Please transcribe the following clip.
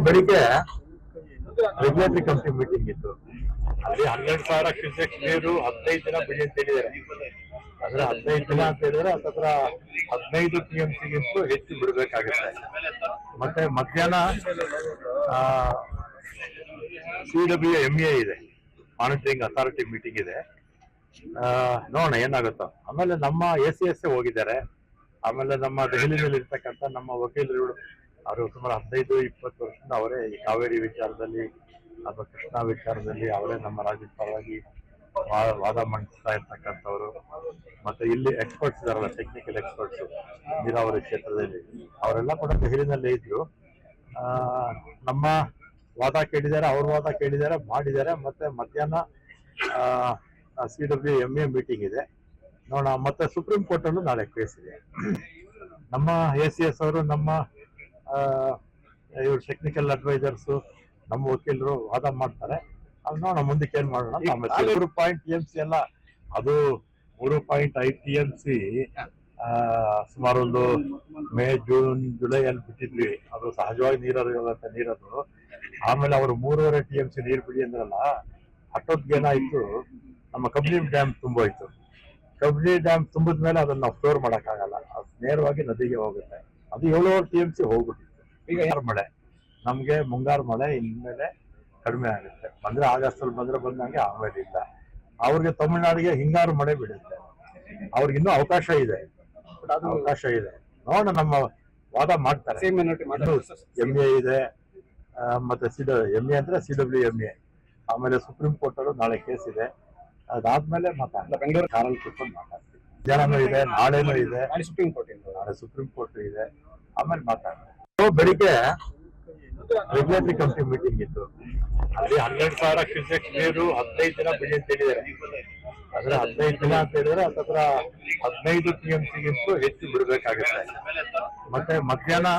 ಬೆಳಿಗ್ಗೆ regulatory committee meeting ಇತ್ತು. ಅಲ್ಲಿ 12,000 ಕ್ಯೂಸೆಕ್ ನೀರು 15 ದಿನ ಬಿಡಿ ಅಂತ ಹೇಳಿದ್ದಾರೆ. ಆದ್ರೆ 15 ದಿನ ಅಂತ ಹೇಳಿದ್ರೆ ಹತ್ರ 15 TMCಗಿಂತಲೂ ಹೆಚ್ಚು ಬಿಡಬೇಕಾಗುತ್ತೆ. ಮತ್ತೆ ಮಧ್ಯಾಹ್ನ CWMA ಇದೆ, ಮಾನಿಟರಿಂಗ್ ಅಥಾರಿಟಿ ಮೀಟಿಂಗ್ ಇದೆ. ನೋಡೋಣ ಏನಾಗುತ್ತೋ. ಆಮೇಲೆ ನಮ್ಮ ACS ಹೋಗಿದ್ದಾರೆ. ಆಮೇಲೆ ನಮ್ಮ ದೆಹಲಿಯಲ್ಲಿ ಇರ್ತಕ್ಕಂಥ ನಮ್ಮ ವಕೀಲರು, ಅವರು ಸುಮಾರು 15-20 ವರ್ಷದಿಂದ ಅವರೇ ಈ ಕಾವೇರಿ ವಿಚಾರದಲ್ಲಿ ಅಥವಾ ಕೃಷ್ಣಾ ವಿಚಾರದಲ್ಲಿ ಅವರೇ ನಮ್ಮ ರಾಜ್ಯದ ಪರವಾಗಿ ವಾದ ಮಂಡಿಸ್ತಾ ಇರ್ತಕ್ಕಂಥವ್ರು. ಮತ್ತೆ ಇಲ್ಲಿ ಎಕ್ಸ್ಪರ್ಟ್ಸ್ ಇದಾರಲ್ಲ, ಟೆಕ್ನಿಕಲ್ ಎಕ್ಸ್ಪರ್ಟ್ಸ್ ನೀರಾವರಿ ಕ್ಷೇತ್ರದಲ್ಲಿ, ಅವರೆಲ್ಲ ಕೂಡ ದೆಹಲಿನಲ್ಲೇ ಇದ್ರು. ನಮ್ಮ ವಾದ ಕೇಳಿದ್ದಾರೆ, ಅವ್ರ ವಾದ ಕೇಳಿದ್ದಾರೆ, ಮಾಡಿದ್ದಾರೆ. ಮತ್ತೆ ಮಧ್ಯಾಹ್ನ CWMA ಮೀಟಿಂಗ್ ಇದೆ, ನೋಡೋಣ. ಮತ್ತೆ ಸುಪ್ರೀಂ ಕೋರ್ಟ್ ಅಲ್ಲೂ ನಾಳೆ ಕೇಸ್ ಇದೆ. ನಮ್ಮ ACS ಅವರು, ನಮ್ಮ ಇವ್ರು ಟೆಕ್ನಿಕಲ್ ಅಡ್ವೈಸರ್ಸ್, ನಮ್ಮ ವಕೀಲರು ವಾದ ಮಾಡ್ತಾರೆ. ಅದು ನೋಡೋಣ ಮುಂದಕ್ಕೆ ಏನ್ ಮಾಡೋಣ. 3 TMC ಅಲ್ಲ, ಅದು 3.5 TMC ಸುಮಾರು ಒಂದು ಮೇ, ಜೂನ್, ಜುಲೈ ಅಲ್ಲಿ ಬಿಟ್ಟಿದ್ವಿ. ಅದು ಸಹಜವಾಗಿ ನೀರದು. ಆಮೇಲೆ ಅವರು 3.5 TMC ನೀರು ಬಿಡಿ ಅಂದ್ರಲ್ಲ, ಅಷ್ಟೊತ್ತಿಗೆ ಏನಾಯ್ತು, ನಮ್ಮ ಕಬಿನಿ ಡ್ಯಾಮ್ ತುಂಬೋಯ್ತು. ಕಬಿನಿ ಡ್ಯಾಮ್ ತುಂಬಿದ ಮೇಲೆ ಅದನ್ನ ನಾವು ಸ್ಟೋರ್ ಮಾಡಕ್ಕಾಗಲ್ಲ, ಅದು ನೇರವಾಗಿ ನದಿಗೆ ಹೋಗುತ್ತೆ. ಅದು 7.5 TMC ಹೋಗ್ಬಿಟ್ಟಿತ್ತು. ಈಗ ಮಳೆ, ನಮ್ಗೆ ಮುಂಗಾರು ಮಳೆ ಇನ್ಮೇಲೆ ಕಡಿಮೆ ಆಗುತ್ತೆ. ಬಂದ್ರೆ ಆಗಸ್ಟ್ ಅಲ್ಲಿ ಬಂದಂಗೆ, ಆಮೇಲೆ ಇಲ್ಲ. ಅವ್ರಿಗೆ ತಮಿಳ್ನಾಡಿಗೆ ಹಿಂಗಾರು ಮಳೆ ಬಿಡುತ್ತೆ, ಅವ್ರಿಗೆ ಇನ್ನೂ ಅವಕಾಶ ಇದೆ. ನೋಡೋಣ, ನಮ್ಮ ವಾದ ಮಾಡ್ತಾರೆ. MA ಇದೆ, ಮತ್ತೆ MA ಅಂದ್ರೆ CWMA. ಆಮೇಲೆ ಸುಪ್ರೀಂ ಕೋರ್ಟ್ ಅಲ್ಲೂ ನಾಳೆ ಕೇಸ್ ಇದೆ. ಅದಾದ್ಮೇಲೆ ಬೆಂಗಳೂರು ಕಾರಲ್ಲಿ ಕೂತ್ಕೊಂಡು ಮಾತಾಡ್ತೀವಿ. ಮಧ್ಯಾಹ್ನನೂ ಇದೆ, ನಾಳೆನೂ ಇದೆ, ಸುಪ್ರೀಂ ಕೋರ್ಟ್ ಇದೆ. ಆಮೇಲೆ ಮಾತಾಡ್ತಾರೆ. ಬೆಳಿಗ್ಗೆ ರೆಗ್ಯುಲೇಟರಿ ಕಮಿಟಿ ಮೀಟಿಂಗ್ ಇತ್ತು. ಅಲ್ಲಿ 12,000 ಕ್ಯೂಸೆಕ್ ನೀರು 15 ದಿನ ಬಿಡಿ ಅಂತ ಹೇಳಿದ್ದಾರೆ. ಆದ್ರೆ 15 ದಿನ ಅಂತ ಹೇಳಿದ್ರೆ ಹತ್ರ 15 TMCಗಿಂತಲೂ ಹೆಚ್ಚು ಬಿಡಬೇಕಾಗುತ್ತೆ. ಮತ್ತೆ ಮಧ್ಯಾಹ್ನ